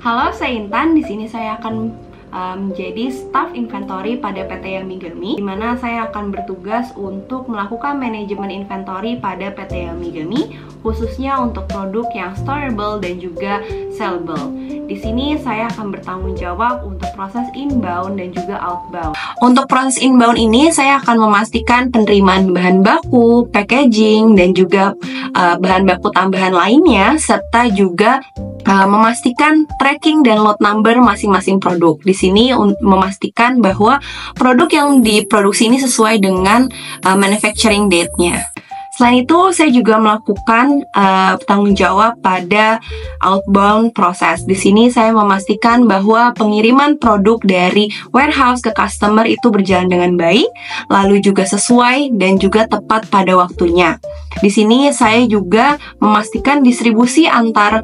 Halo, saya Intan. Di sini saya akan menjadi staff inventory pada PT Yamigami, di mana saya akan bertugas untuk melakukan manajemen inventory pada PT Yamigami, khususnya untuk produk yang storable dan juga sellable. Di sini saya akan bertanggung jawab untuk proses inbound dan juga outbound. Untuk proses inbound ini saya akan memastikan penerimaan bahan baku, packaging, dan juga bahan baku tambahan lainnya, serta juga memastikan tracking dan lot number masing-masing produk. Di sini memastikan bahwa produk yang diproduksi ini sesuai dengan manufacturing date-nya. Selain itu, saya juga melakukan tanggung jawab pada outbound proses. Di sini saya memastikan bahwa pengiriman produk dari warehouse ke customer itu berjalan dengan baik, lalu juga sesuai dan juga tepat pada waktunya. Di sini saya juga memastikan distribusi antar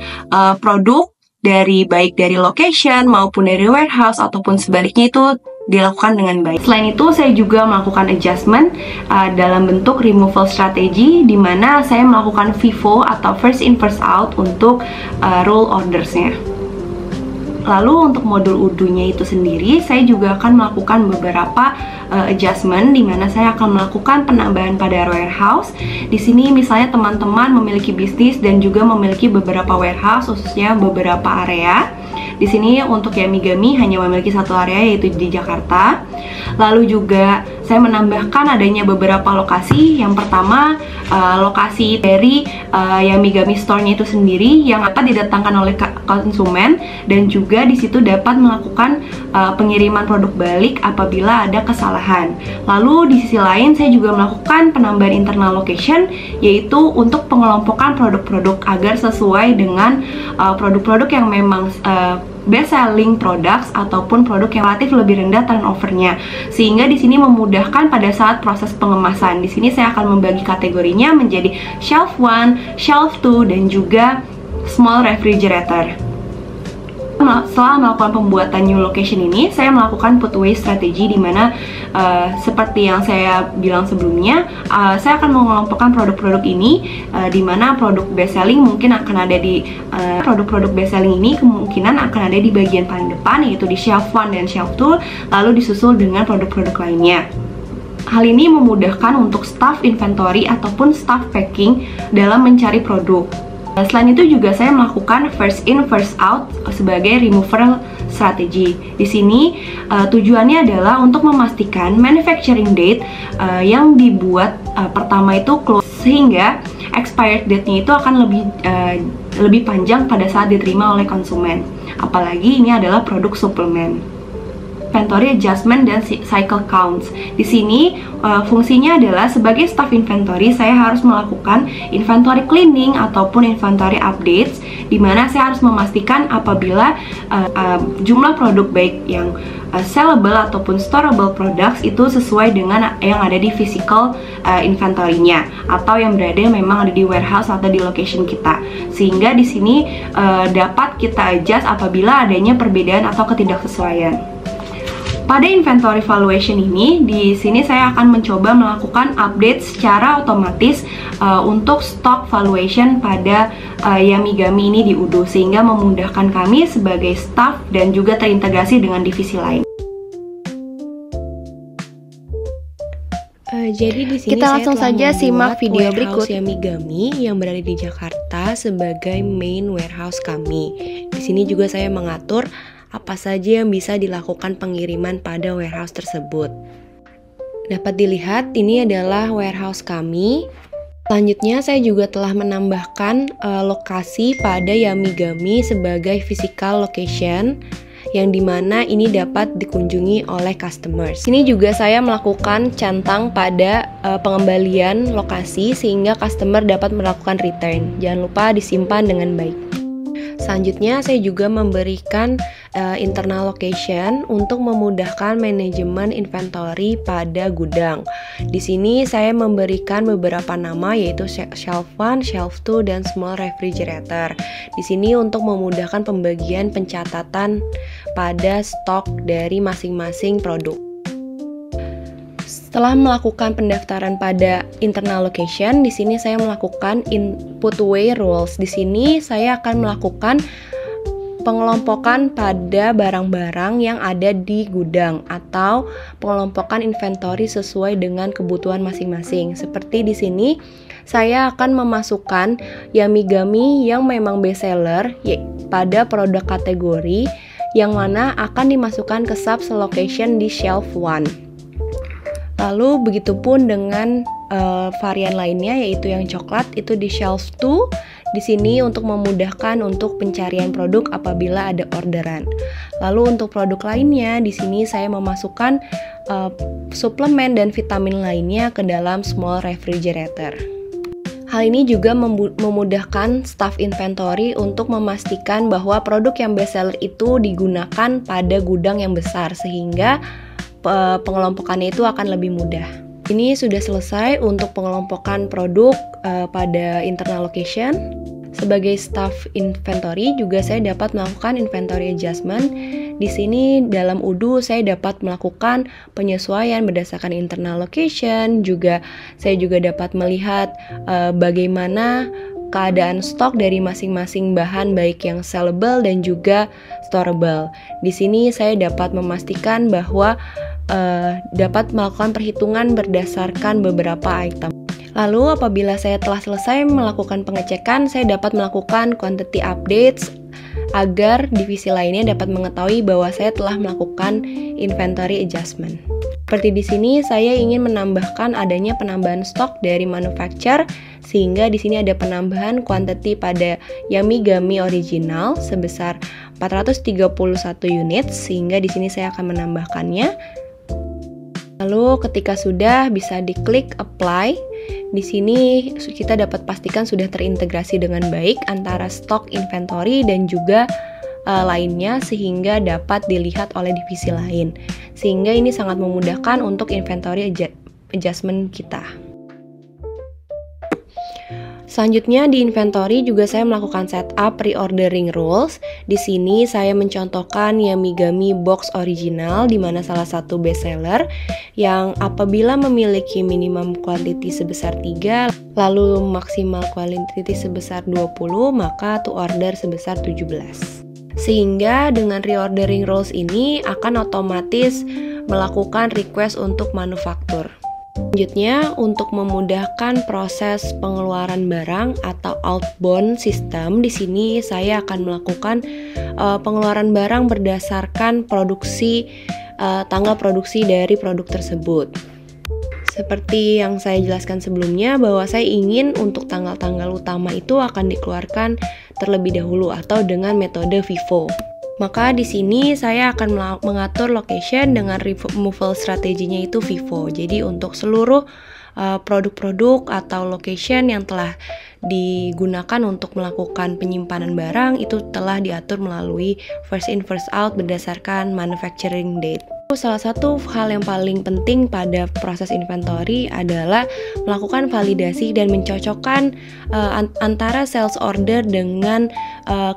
produk baik dari location maupun dari warehouse ataupun sebaliknya itu dilakukan dengan baik. Selain itu, saya juga melakukan adjustment dalam bentuk removal strategy, di mana saya melakukan FIFO atau first in first out untuk rule ordersnya. Lalu untuk modul UDU-nya itu sendiri, saya juga akan melakukan beberapa adjustment, di mana saya akan melakukan penambahan pada warehouse. Di sini misalnya teman-teman memiliki bisnis dan juga memiliki beberapa warehouse, khususnya beberapa area. Di sini untuk Yamigami hanya memiliki satu area, yaitu di Jakarta. Lalu juga saya menambahkan adanya beberapa lokasi. Yang pertama, lokasi dari Yamigami Store-nya itu sendiri yang dapat didatangkan oleh konsumen, dan juga di situ dapat melakukan pengiriman produk balik apabila ada kesalahan. Lalu di sisi lain saya juga melakukan penambahan internal location, yaitu untuk pengelompokan produk-produk agar sesuai dengan produk-produk yang memang best selling products ataupun produk yang relatif lebih rendah turnover-nya, sehingga di sini memudahkan pada saat proses pengemasan. Di sini saya akan membagi kategorinya menjadi shelf 1, shelf 2, dan juga small refrigerator. Setelah melakukan pembuatan new location ini, saya melakukan put away strategy, di mana seperti yang saya bilang sebelumnya, saya akan mengelompokkan produk-produk ini, di mana produk best selling mungkin akan ada di produk-produk best selling ini kemungkinan akan ada di bagian paling depan, yaitu di shelf 1 dan shelf 2, lalu disusul dengan produk-produk lainnya. Hal ini memudahkan untuk staff inventory ataupun staff packing dalam mencari produk. Selain itu juga saya melakukan first in first out sebagai removal strategy. Di sini tujuannya adalah untuk memastikan manufacturing date yang dibuat pertama itu close, sehingga expired date-nya itu akan lebih panjang pada saat diterima oleh konsumen. Apalagi ini adalah produk suplemen. Inventory adjustment dan cycle counts. Di sini fungsinya adalah sebagai staff inventory, saya harus melakukan inventory cleaning ataupun inventory updates, di mana saya harus memastikan apabila jumlah produk baik yang sellable ataupun storable products itu sesuai dengan yang ada di physical inventory-nya, atau yang berada memang ada di warehouse atau di location kita, sehingga di sini dapat kita adjust apabila adanya perbedaan atau ketidaksesuaian. Pada inventory valuation ini, di sini saya akan mencoba melakukan update secara otomatis untuk stock valuation pada Yamigami ini di UDU, sehingga memudahkan kami sebagai staff dan juga terintegrasi dengan divisi lain. Jadi di sini kita langsung saja simak video berikut. Yamigami yang berada di Jakarta sebagai main warehouse kami. Di sini juga saya mengatur apa saja yang bisa dilakukan pengiriman pada warehouse tersebut. Dapat dilihat, ini adalah warehouse kami. Selanjutnya, saya juga telah menambahkan lokasi pada Yamigami sebagai physical location, yang dimana ini dapat dikunjungi oleh customers. Ini juga saya melakukan centang pada pengembalian lokasi, sehingga customer dapat melakukan return. Jangan lupa disimpan dengan baik. Selanjutnya, saya juga memberikan internal location untuk memudahkan manajemen inventory pada gudang. Di sini saya memberikan beberapa nama, yaitu shelf 1, shelf 2, dan small refrigerator. Di sini untuk memudahkan pembagian pencatatan pada stok dari masing-masing produk. Setelah melakukan pendaftaran pada internal location, di sini saya melakukan input away rules. Di sini saya akan melakukan pengelompokan pada barang-barang yang ada di gudang atau pengelompokan inventory sesuai dengan kebutuhan masing-masing. Seperti di sini, saya akan memasukkan Yummy yang memang best seller pada produk kategori yang mana akan dimasukkan ke sub location di shelf 1. Lalu begitupun dengan varian lainnya yaitu yang coklat itu di shelf 2. Di sini untuk memudahkan untuk pencarian produk apabila ada orderan. Lalu untuk produk lainnya di sini saya memasukkan suplemen dan vitamin lainnya ke dalam small refrigerator. Hal ini juga memudahkan staff inventory untuk memastikan bahwa produk yang best seller itu digunakan pada gudang yang besar sehingga pengelompokannya itu akan lebih mudah. Ini sudah selesai untuk pengelompokan produk pada internal location. Sebagai staff inventory juga saya dapat melakukan inventory adjustment. Di sini dalam UDU saya dapat melakukan penyesuaian berdasarkan internal location. Saya juga dapat melihat bagaimana keadaan stok dari masing-masing bahan baik yang sellable dan juga storable. Di sini saya dapat memastikan bahwa dapat melakukan perhitungan berdasarkan beberapa item. Lalu apabila saya telah selesai melakukan pengecekan, saya dapat melakukan quantity updates agar divisi lainnya dapat mengetahui bahwa saya telah melakukan inventory adjustment. Seperti di sini saya ingin menambahkan adanya penambahan stok dari manufacturer sehingga di sini ada penambahan quantity pada Yummy original sebesar 431 unit sehingga di sini saya akan menambahkannya. Lalu ketika sudah bisa diklik apply. Di sini kita dapat pastikan sudah terintegrasi dengan baik antara stok inventory dan juga lainnya sehingga dapat dilihat oleh divisi lain. Sehingga ini sangat memudahkan untuk inventory adjustment kita. Selanjutnya di inventory juga saya melakukan setup reordering rules. Di sini saya mencontohkan Yummy box original di mana salah satu best seller yang apabila memiliki minimum quantity sebesar 3 lalu maksimal quantity sebesar 20 maka to order sebesar 17. Sehingga dengan reordering rules ini akan otomatis melakukan request untuk manufaktur. Selanjutnya, untuk memudahkan proses pengeluaran barang atau outbound system, di sini saya akan melakukan pengeluaran barang berdasarkan tanggal produksi dari produk tersebut. Seperti yang saya jelaskan sebelumnya bahwa saya ingin untuk tanggal-tanggal utama itu akan dikeluarkan terlebih dahulu atau dengan metode FIFO. Maka di sini saya akan mengatur location dengan removal strateginya itu FIFO. Jadi untuk seluruh produk-produk atau location yang telah digunakan untuk melakukan penyimpanan barang itu telah diatur melalui first in first out berdasarkan manufacturing date. Salah satu hal yang paling penting pada proses inventory adalah melakukan validasi dan mencocokkan antara sales order dengan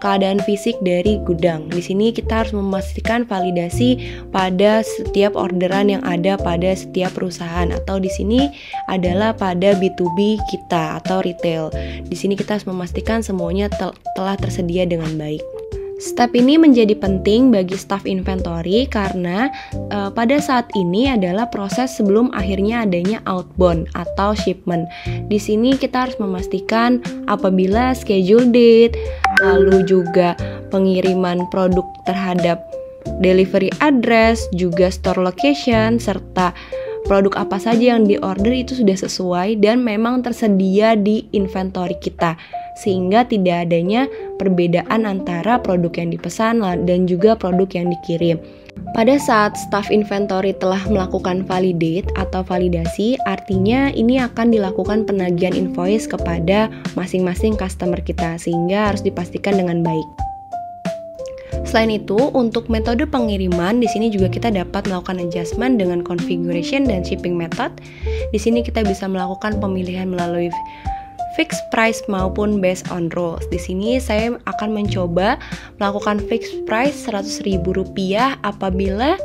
keadaan fisik dari gudang. Di sini kita harus memastikan validasi pada setiap orderan yang ada pada setiap perusahaan atau di sini adalah pada B2B kita atau retail. Di sini kita harus memastikan semuanya telah tersedia dengan baik. Step ini menjadi penting bagi staff inventory karena pada saat ini adalah proses sebelum akhirnya adanya outbound atau shipment. Di sini kita harus memastikan apabila schedule date, lalu juga pengiriman produk terhadap delivery address, juga store location, serta produk apa saja yang diorder itu sudah sesuai dan memang tersedia di inventory kita. Sehingga tidak adanya perbedaan antara produk yang dipesan dan juga produk yang dikirim. Pada saat staff inventory telah melakukan validate atau validasi, artinya ini akan dilakukan penagihan invoice kepada masing-masing customer kita, sehingga harus dipastikan dengan baik. Selain itu, untuk metode pengiriman, di sini juga kita dapat melakukan adjustment dengan configuration dan shipping method. Di sini kita bisa melakukan pemilihan melalui fixed price maupun based on rules. Di sini saya akan mencoba melakukan fixed price Rp100.000 apabila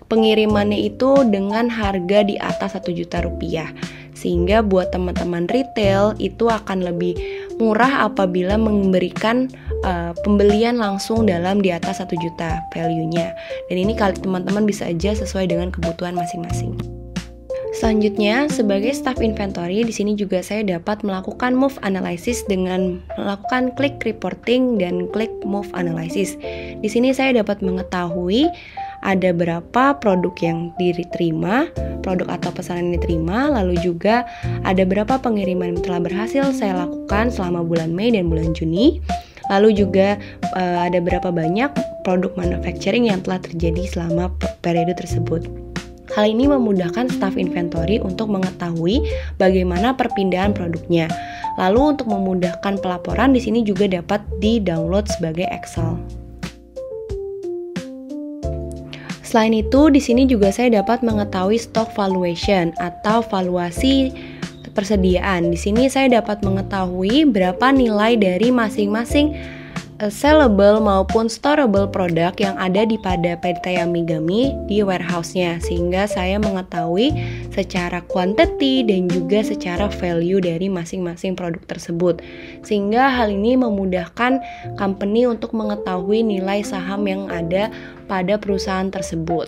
pengirimannya itu dengan harga di atas Rp1.000.000. Sehingga buat teman-teman retail itu akan lebih murah apabila memberikan pembelian langsung dalam di atas 1 juta value-nya. Dan ini teman-teman bisa aja sesuai dengan kebutuhan masing-masing. Selanjutnya, sebagai staff inventory, di sini juga saya dapat melakukan move analysis dengan melakukan klik reporting dan klik move analysis. Di sini saya dapat mengetahui ada berapa produk yang diterima, produk atau pesanan yang diterima, lalu juga ada berapa pengiriman yang telah berhasil saya lakukan selama bulan Mei dan bulan Juni, lalu juga ada berapa banyak produk manufacturing yang telah terjadi selama periode tersebut. Hal ini memudahkan staff inventory untuk mengetahui bagaimana perpindahan produknya. Lalu untuk memudahkan pelaporan di sini juga dapat di-download sebagai Excel. Selain itu, di sini juga saya dapat mengetahui stock valuation atau valuasi persediaan. Di sini saya dapat mengetahui berapa nilai dari masing-masing sellable maupun storable produk yang ada pada PT Yamigami di warehouse-nya, sehingga saya mengetahui secara quantity dan juga secara value dari masing-masing produk tersebut, sehingga hal ini memudahkan company untuk mengetahui nilai saham yang ada pada perusahaan tersebut.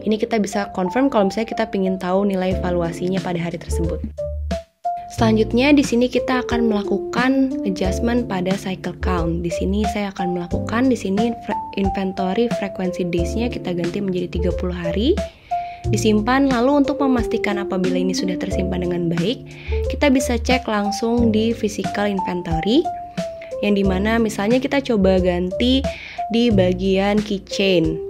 Ini kita bisa confirm kalau misalnya kita ingin tahu nilai valuasinya pada hari tersebut. Selanjutnya di sini kita akan melakukan adjustment pada cycle count. Di sini saya akan melakukan inventory frequency days-nya kita ganti menjadi 30 hari. Disimpan, lalu untuk memastikan apabila ini sudah tersimpan dengan baik, kita bisa cek langsung di physical inventory, yang dimana misalnya kita coba ganti di bagian keychain.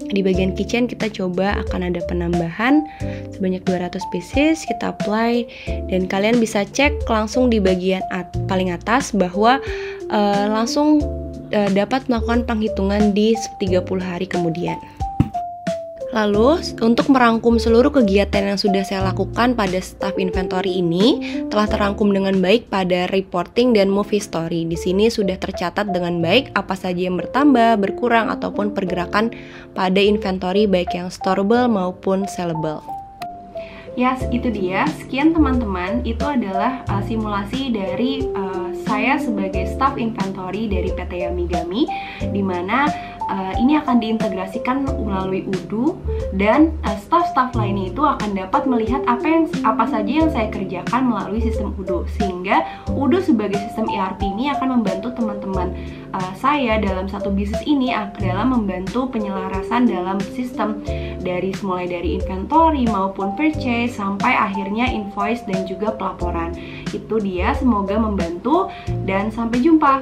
Di bagian keychain kita coba akan ada penambahan sebanyak 200 pieces, kita apply, dan kalian bisa cek langsung di bagian paling atas bahwa langsung dapat melakukan penghitungan di 30 hari kemudian. Lalu, untuk merangkum seluruh kegiatan yang sudah saya lakukan pada staff inventory ini telah terangkum dengan baik pada reporting dan move history. Di sini sudah tercatat dengan baik apa saja yang bertambah, berkurang, ataupun pergerakan pada inventory baik yang storable maupun sellable. Ya, itu dia. Sekian teman-teman, itu adalah simulasi dari saya sebagai staff inventory dari PT Yamigami, di mana ini akan diintegrasikan melalui Odoo, dan staff-staff lainnya itu akan dapat melihat apa saja yang saya kerjakan melalui sistem Odoo, sehingga Odoo sebagai sistem ERP ini akan membantu teman-teman saya dalam satu bisnis ini dalam membantu penyelarasan dalam sistem mulai dari inventory maupun purchase sampai akhirnya invoice dan juga pelaporan. Itu dia, semoga membantu dan sampai jumpa.